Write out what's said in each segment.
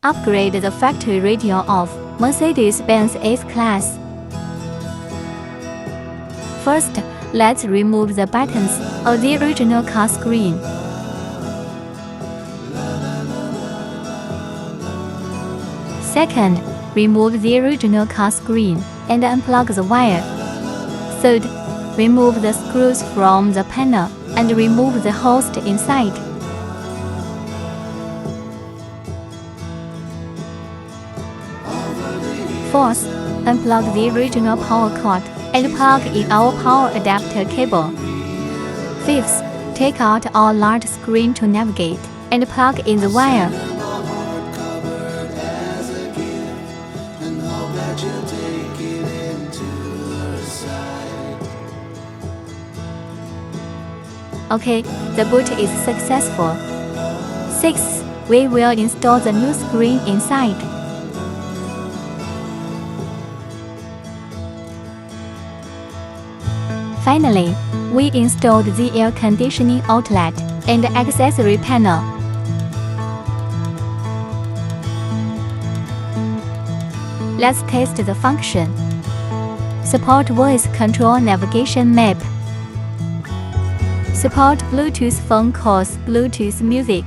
Upgrade the factory radio of Mercedes-Benz S-Class. First, let's remove the buttons of the original car screen. Second, remove the original car screen and unplug the wire. Third, remove the screws from the panel and remove the host inside. Fourth, unplug the original power cord and plug in our power adapter cable. Fifth, take out our large screen to navigate and plug in the wire. Okay, the boot is successful. Sixth, we will install the new screen inside. Finally, we installed the air conditioning outlet and accessory panel. Let's test the function. Support voice control navigation map. Support Bluetooth phone calls, Bluetooth music.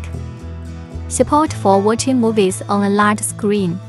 Support for watching movies on a large screen.